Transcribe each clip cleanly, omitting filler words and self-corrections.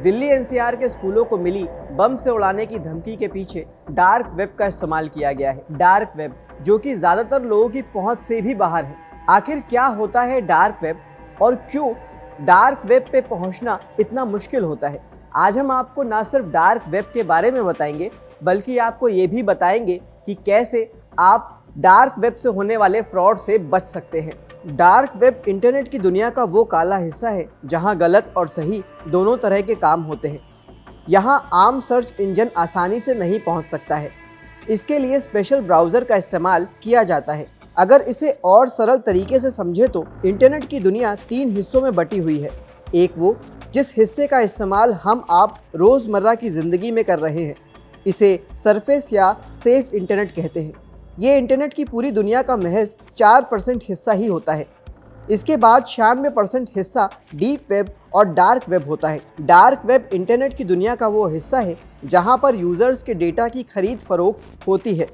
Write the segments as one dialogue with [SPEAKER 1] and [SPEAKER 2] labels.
[SPEAKER 1] Delhi NCR के स्कूलों को मिली बम से उड़ाने की धमकी के पीछे डार्क वेब का इस्तेमाल किया गया है। डार्क वेब जो कि ज्यादातर लोगों की पहुंच से भी बाहर है। आखिर क्या होता है डार्क वेब और क्यों डार्क वेब पे पहुंचना इतना मुश्किल होता है? आज हम आपको ना सिर्फ डार्क वेब के बारे में बताएंगे बल्कि आपको ये भी बताएंगे कि कैसे आप डार्क वेब से होने वाले फ्रॉड से बच सकते हैं। डार्क वेब इंटरनेट की दुनिया का वो काला हिस्सा है जहां गलत और सही दोनों तरह के काम होते हैं। यहां आम सर्च इंजन आसानी से नहीं पहुंच सकता है। इसके लिए स्पेशल ब्राउज़र का इस्तेमाल किया जाता है। अगर इसे और सरल तरीके से समझे तो इंटरनेट की दुनिया 3 हिस्सों में बटी हुई है। एक वो जिस हिस्से का इस्तेमाल हम आप रोज़मर्रा की ज़िंदगी में कर रहे हैं, इसे सरफेस या सेफ इंटरनेट कहते हैं। ये इंटरनेट की पूरी दुनिया का महज 4% हिस्सा ही होता है। इसके बाद 96% हिस्सा डीप वेब और डार्क वेब होता है। डार्क वेब इंटरनेट की दुनिया का वो हिस्सा है जहां पर यूजर्स के डेटा की खरीद फरोख्त होती है।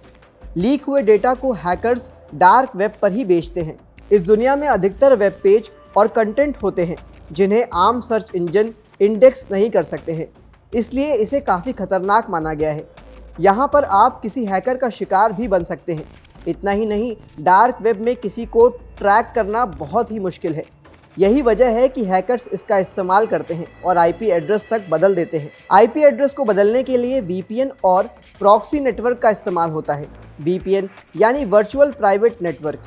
[SPEAKER 1] लीक हुए डेटा को हैकर्स डार्क वेब पर ही बेचते हैं। इस दुनिया में अधिकतर वेब पेज और कंटेंट होते हैं जिन्हें आम सर्च इंजन इंडेक्स नहीं कर सकते हैं, इसलिए इसे काफ़ी खतरनाक माना गया है। यहाँ पर आप किसी हैकर का शिकार भी बन सकते हैं। इतना ही नहीं, डार्क वेब में किसी को ट्रैक करना बहुत ही मुश्किल है। यही वजह है कि हैकर्स इसका इस्तेमाल करते हैं और आईपी एड्रेस तक बदल देते हैं। आईपी एड्रेस को बदलने के लिए वीपीएन और प्रॉक्सी नेटवर्क का इस्तेमाल होता है। वीपीएन यानी वर्चुअल प्राइवेट नेटवर्क,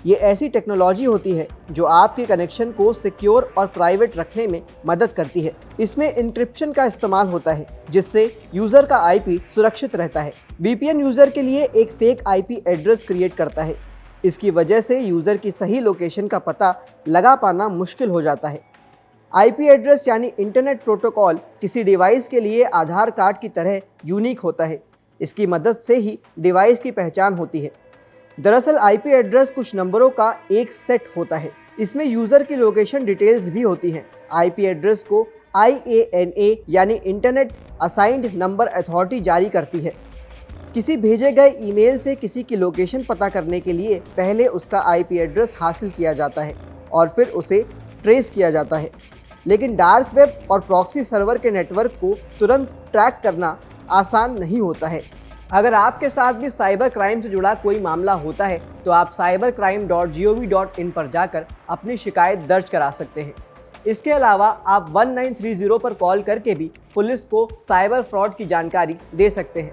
[SPEAKER 1] ये ऐसी टेक्नोलॉजी होती है जो आपके कनेक्शन को सिक्योर और प्राइवेट रखने में मदद करती है। इसमें इंक्रिप्शन का इस्तेमाल होता है जिससे यूज़र का आईपी सुरक्षित रहता है। वीपीएन यूज़र के लिए एक फेक आईपी एड्रेस क्रिएट करता है। इसकी वजह से यूज़र की सही लोकेशन का पता लगा पाना मुश्किल हो जाता है। आईपी एड्रेस यानी इंटरनेट प्रोटोकॉल किसी डिवाइस के लिए आधार कार्ड की तरह यूनिक होता है। इसकी मदद से ही डिवाइस की पहचान होती है। दरअसल आईपी एड्रेस कुछ नंबरों का एक सेट होता है। इसमें यूज़र की लोकेशन डिटेल्स भी होती हैं। आईपी एड्रेस को IANA यानी इंटरनेट असाइंड नंबर अथॉरिटी जारी करती है। किसी भेजे गए ईमेल से किसी की लोकेशन पता करने के लिए पहले उसका आईपी एड्रेस हासिल किया जाता है और फिर उसे ट्रेस किया जाता है। लेकिन डार्क वेब और प्रॉक्सी सर्वर के नेटवर्क को तुरंत ट्रैक करना आसान नहीं होता है। अगर आपके साथ भी साइबर क्राइम से जुड़ा कोई मामला होता है तो आप cybercrime.gov.in पर जाकर अपनी शिकायत दर्ज करा सकते हैं। इसके अलावा आप 1930 पर कॉल करके भी पुलिस को साइबर फ्रॉड की जानकारी दे सकते हैं।